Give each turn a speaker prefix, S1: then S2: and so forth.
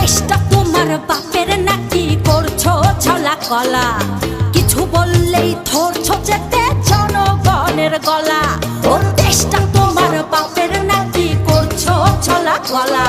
S1: দেশটা তোমার বাপের নাকি করছো ছলা কলা, কিছু বললেই ধরছো যেতে জনগণের গলা। ও দেশটা তোমার বাপের নাকি করছো ছলা কলা।